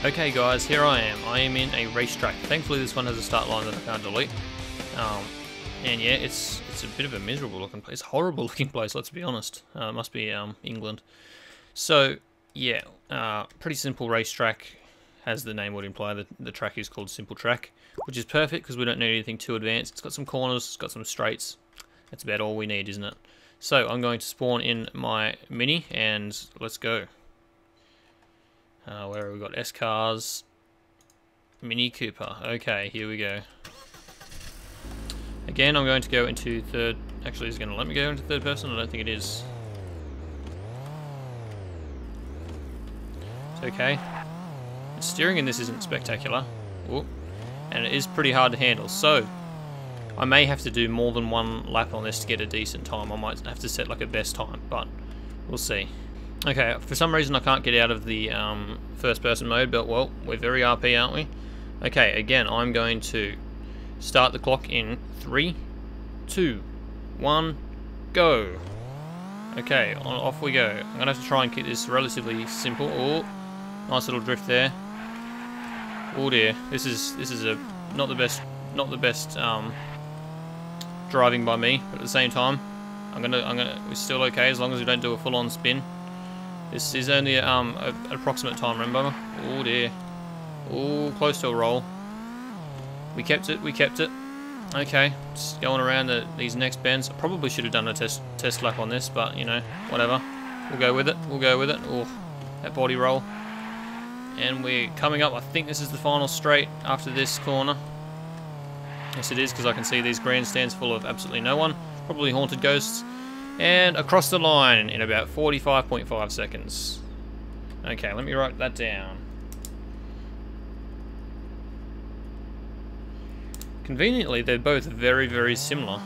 Okay guys, here I am. I am in a racetrack. Thankfully this one has a start line that I can't delete. And yeah, it's a bit of a miserable looking place. It's a horrible looking place, let's be honest. It must be England. So yeah, pretty simple racetrack, as the name would imply. The track is called Simple Track, which is perfect because we don't need anything too advanced. It's got some corners, it's got some straights. That's about all we need, isn't it? So I'm going to spawn in my Mini and let's go. Where have we got? S-Cars, Mini Cooper. Okay, here we go. Again, I'm going to go into third. Actually, is it going to let me go into third person? I don't think it is. It's okay. The steering in this isn't spectacular. Ooh. And it is pretty hard to handle. So, I may have to do more than one lap on this to get a decent time. I might have to set like a best time, but we'll see. Okay, for some reason I can't get out of the first person mode, but well, we're very RP, aren't we? Okay, again, I'm going to start the clock in 3, 2, 1, go. Okay, off we go. I'm gonna have to try and keep this relatively simple. Oh, nice little drift there. Oh dear, this is not the best driving by me, but at the same time, we're still okay as long as we don't do a full-on spin. This is only an approximate time, remember? Oh dear. Oh, close to a roll. We kept it, we kept it. Okay, just going around these next bends. I probably should have done a test lap on this, but you know, whatever. We'll go with it, we'll go with it. Oh, that body roll. And we're coming up, I think this is the final straight after this corner. Yes it is, because I can see these grandstands full of absolutely no one. Probably haunted ghosts. And across the line in about 45.5 seconds. Okay, let me write that down. Conveniently, they're both very, very similar.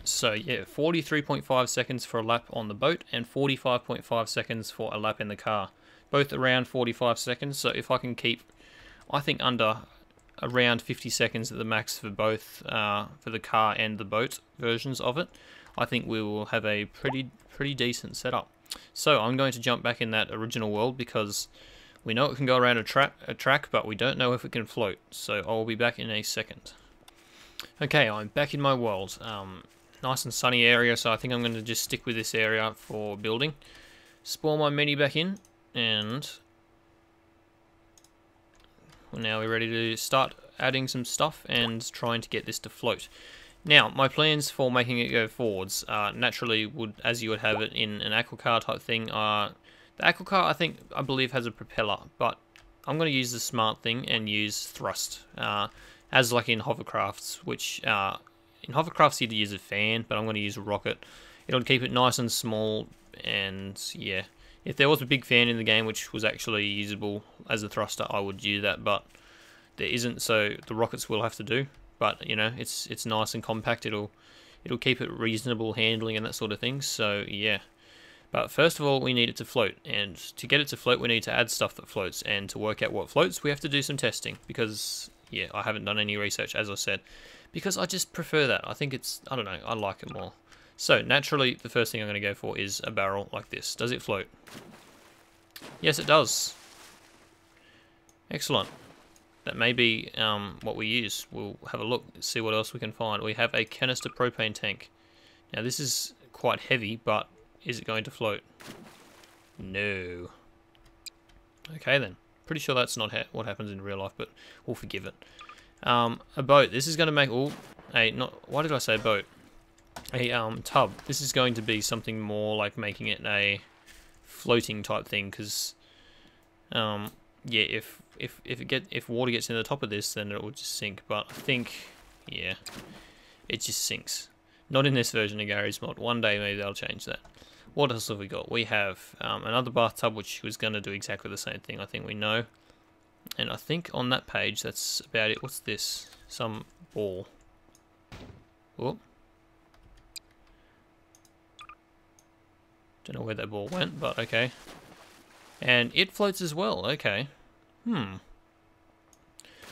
So yeah, 43.5 seconds for a lap on the boat and 45.5 seconds for a lap in the car. Both around 45 seconds, so if I can keep, I think under around 50 seconds at the max for both, for the car and the boat versions of it, I think we will have a pretty decent setup. So I'm going to jump back in that original world because we know it can go around a track, but we don't know if it can float. So I'll be back in a second. Okay, I'm back in my world. Nice and sunny area, so I think I'm going to just stick with this area for building. Spawn my Mini back in, and now we're ready to start adding some stuff and trying to get this to float. Now, my plans for making it go forwards naturally would, as you would have it in an Aqua car type thing. The Aqua car, I believe, has a propeller, but I'm going to use the smart thing and use thrust, as like in hovercrafts, which in hovercrafts you'd use a fan, but I'm going to use a rocket. It'll keep it nice and small, and yeah, if there was a big fan in the game which was actually usable as a thruster, I would use that, but there isn't, so the rockets will have to do. But you know, it's nice and compact. It'll keep it reasonable handling and that sort of thing. So yeah. But first of all, we need it to float, and to get it to float, we need to add stuff that floats. And to work out what floats, we have to do some testing because yeah, I haven't done any research, as I said, because I just prefer that. I think I don't know, I like it more. So naturally, the first thing I'm going to go for is a barrel like this. Does it float? Yes, it does. Excellent. That may be what we use. We'll have a look, see what else we can find. We have a canister propane tank. Now this is quite heavy, but is it going to float? No. Okay then. Pretty sure that's not what happens in real life, but we'll forgive it. A boat. This is going to make... Oh, why did I say boat? A tub. This is going to be something more like making it a floating type thing, because yeah, if water gets in the top of this, then it will just sink. But I think, yeah, it just sinks. Not in this version of Garry's mod. One day maybe they'll change that. What else have we got? We have another bathtub, which was going to do exactly the same thing. I think we know. And I think on that page, that's about it. What's this? Some ball. Oh. Don't know where that ball went, but okay. And it floats as well. Okay.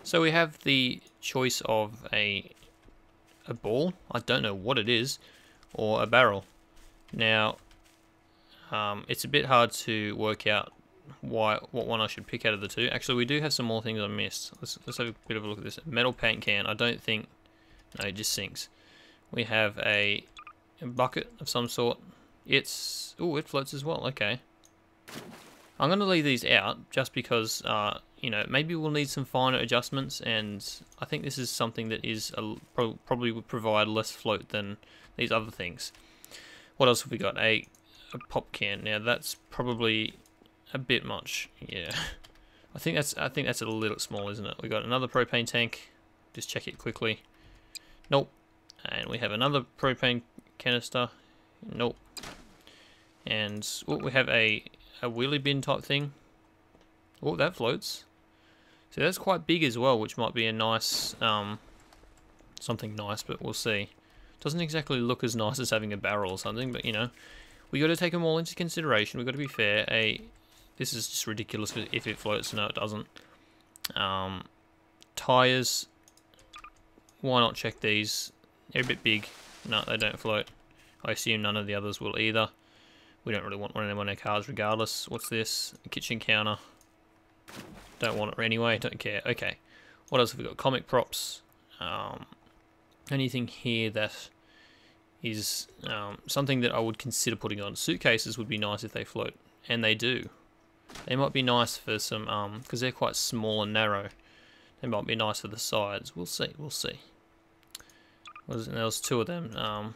So we have the choice of a ball, I don't know what it is, or a barrel. Now, it's a bit hard to work out what one I should pick out of the two. Actually, we do have some more things I missed. Let's have a bit of a look at this. Metal paint can. I don't think... No, it just sinks. We have a bucket of some sort. It's... Oh, it floats as well. Okay. I'm going to leave these out just because, you know, maybe we'll need some finer adjustments, and I think this is something that is probably would provide less float than these other things. What else have we got? A pop can. Now that's probably a bit much. Yeah, I think that's a little small, isn't it? We got another propane tank. Just check it quickly. Nope. And we have another propane canister. Nope. And we have a wheelie bin type thing. Oh, that floats. So that's quite big as well, which might be a nice, something nice, but we'll see. Doesn't exactly look as nice as having a barrel or something, but you know, we got to take them all into consideration. We've got to be fair. This is just ridiculous if it floats. No, it doesn't. Tires. Why not check these? They're a bit big. No, they don't float. I assume none of the others will either. We don't really want one of them on our cars regardless. What's this? A kitchen counter. Don't want it anyway, don't care. Okay. What else have we got? Comic props. Anything here that is something that I would consider putting on. Suitcases would be nice if they float. And they do. They might be nice for some, because they're quite small and narrow. They might be nice for the sides. We'll see, we'll see. There was two of them.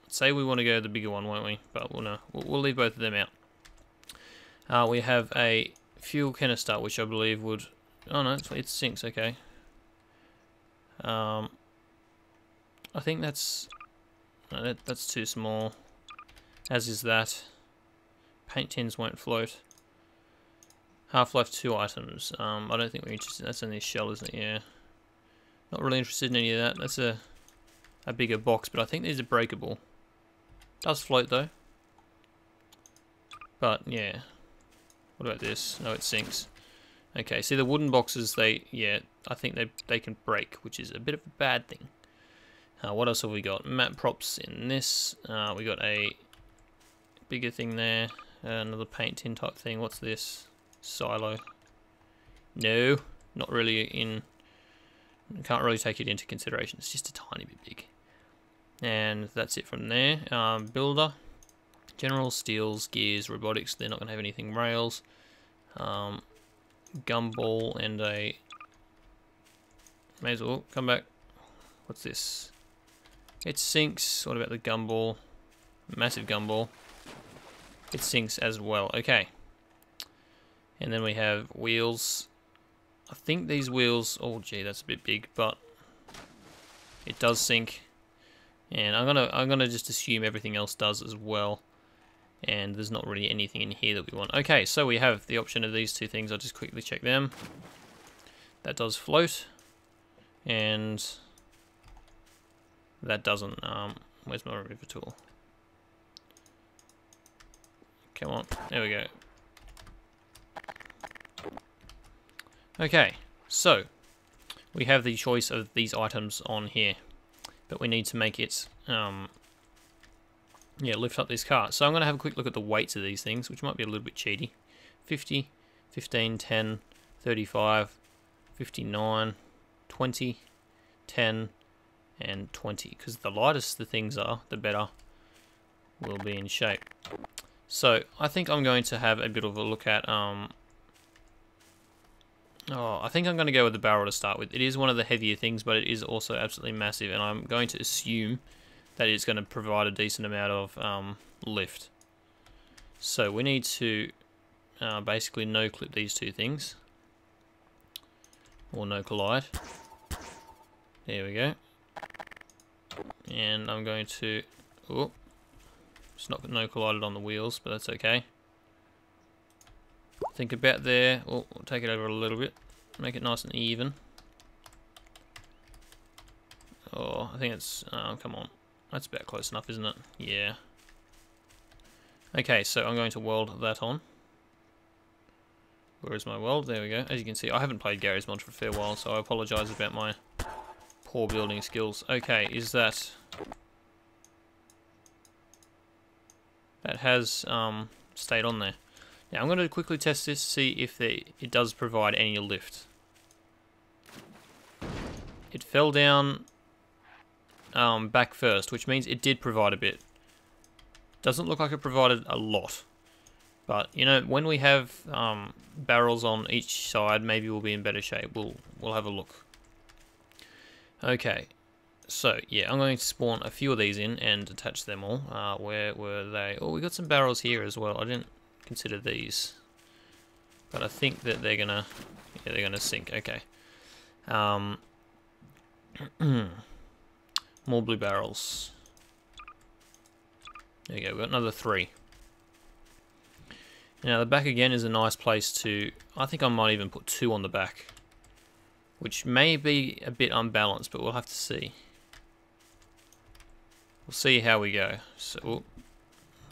Say we want to go the bigger one, won't we? But we'll leave both of them out. We have a fuel canister, which I believe would... Oh no, it sinks, okay. I think that's... No, that's too small. As is that. Paint tins won't float. Half-Life 2 items. I don't think we're interested. That's only a shell, isn't it? Yeah. Not really interested in any of that. That's a bigger box, but I think these are breakable. Does float though. But yeah. What about this? No, it sinks. Okay, see the wooden boxes, I think they can break, which is a bit of a bad thing. What else have we got? Map props in this. We got a bigger thing there. Another paint tin type thing. What's this? Silo. No, not really in... Can't really take it into consideration. It's just a tiny bit big. And that's it from there. Builder. General, steels, gears, robotics. They're not going to have anything rails. Gumball and a... May as well come back. What's this? It sinks. What about the gumball? Massive gumball. It sinks as well. Okay. And then we have wheels. I think these wheels... Oh, gee, that's a bit big, but it does sink. And I'm gonna just assume everything else does as well. And there's not really anything in here that we want. Okay, so we have the option of these two things. I'll just quickly check them. That does float. And that doesn't. Where's my river tool? Come on, there we go. Okay, so we have the choice of these items on here, but we need to make it, lift up this car. So I'm going to have a quick look at the weights of these things, which might be a little bit cheaty. 50, 15, 10, 35, 59, 20, 10, and 20. Because the lightest the things are, the better we'll be in shape. So I think I'm going to have a bit of a look at... I think I'm going to go with the barrel to start with. It is one of the heavier things, but it is also absolutely massive, and I'm going to assume that it's going to provide a decent amount of lift. So we need to basically no-clip these two things, or no-collide. There we go. And I'm going to... Oh, it's not no-collided on the wheels, but that's okay. Think about there. Oh, we'll take it over a little bit, make it nice and even. Oh, I think it's, come on, that's about close enough, isn't it? Yeah. Okay, so I'm going to weld that on. Where is my weld? There we go. As you can see, I haven't played Garry's mod for a fair while, so I apologise about my poor building skills. Okay, is that... That has stayed on there. Now I'm going to quickly test this to see if it does provide any lift. It fell down back first, which means it did provide a bit. Doesn't look like it provided a lot. But, you know, when we have barrels on each side, maybe we'll be in better shape. We'll have a look. Okay. So, yeah, I'm going to spawn a few of these in and attach them all. Where were they? Oh, we got some barrels here as well. I didn't consider these. But I think that they're gonna sink. Okay. More blue barrels. There you go, we've got another 3. Now the back again is a nice place to... I think I might even put 2 on the back. Which may be a bit unbalanced, but we'll have to see. We'll see how we go. So,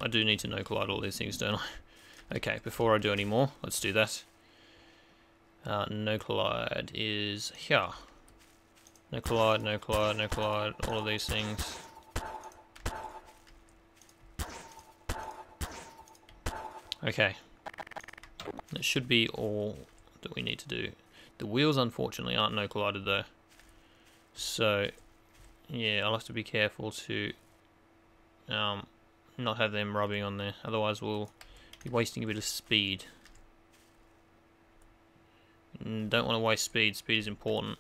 I do need to no collide all these things, don't I? Okay, before I do any more, let's do that. No collide is here. No collide, no collide, no collide, all of these things. Okay. That should be all that we need to do. The wheels, unfortunately, aren't no collided though. So, yeah, I'll have to be careful to not have them rubbing on there. Otherwise, we'll be wasting a bit of speed. Don't want to waste speed. Speed is important.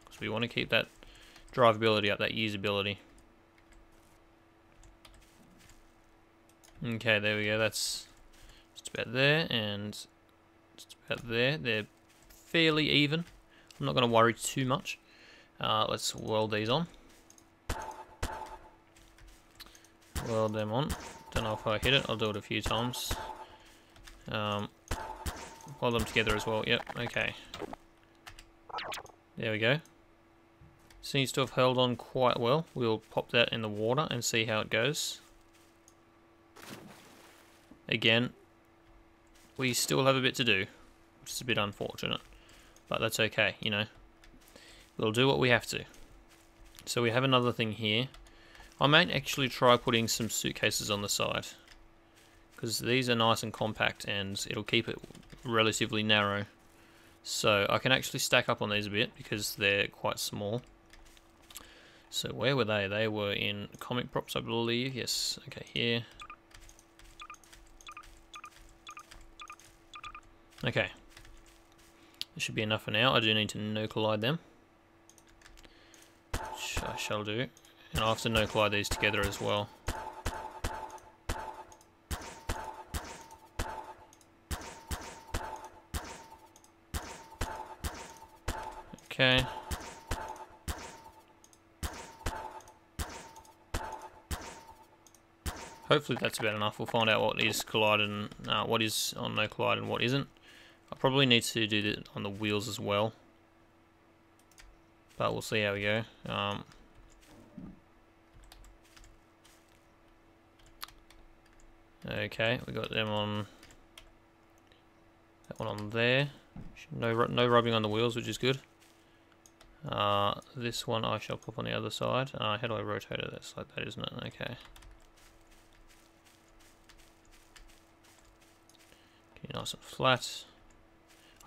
Because we want to keep that drivability up, that usability. Okay, there we go. That's just about there and just about there. They're fairly even. I'm not going to worry too much. Let's weld these on. Weld them on. Don't know if I hit it. I'll do it a few times. Weld them together as well. Yep, okay. There we go. Seems to have held on quite well. We'll pop that in the water and see how it goes. Again, we still have a bit to do, which is a bit unfortunate. But that's okay, you know. We'll do what we have to. So we have another thing here. I might actually try putting some suitcases on the side, because these are nice and compact and it'll keep it relatively narrow. So I can actually stack up on these a bit because they're quite small. So where were they? They were in comic props, I believe. Yes, okay, here. Okay. This should be enough for now. I do need to no collide them, which I shall do. And I'll have to no collide these together as well. Okay. Hopefully that's about enough. We'll find out what is collided and what is on no collide and what isn't. I probably need to do that on the wheels as well, but we'll see how we go. Okay, we got them on. That one on there. No rubbing on the wheels, which is good. This one I shall pop on the other side. How do I rotate it? That's like that, isn't it? Okay. Nice and flat.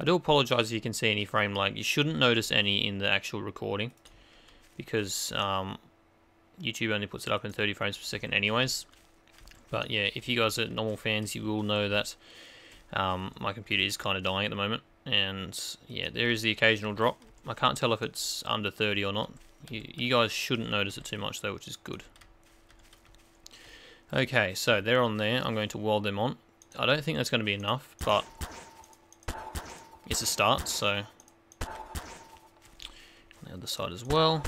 I do apologise if you can see any frame lag. You shouldn't notice any in the actual recording, because YouTube only puts it up in 30 frames per second anyways. But yeah, if you guys are normal fans, you will know that my computer is kind of dying at the moment. And yeah, there is the occasional drop. I can't tell if it's under 30 or not. You guys shouldn't notice it too much though, which is good. Okay, so they're on there. I'm going to weld them on. I don't think that's going to be enough, but it's a start, so the other side as well.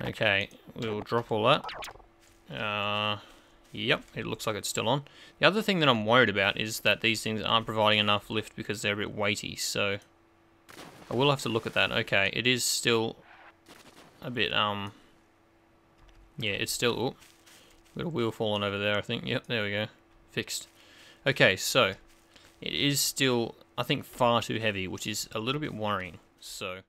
Okay, we'll drop all that. Yep, it looks like it's still on. The other thing that I'm worried about is that these things aren't providing enough lift because they're a bit weighty, so I will have to look at that. Okay, it is still a bit, yeah, it's still, oh, got a wheel falling over there, I think. Yep, there we go. Fixed. Okay, so it is still, I think, far too heavy, which is a little bit worrying. So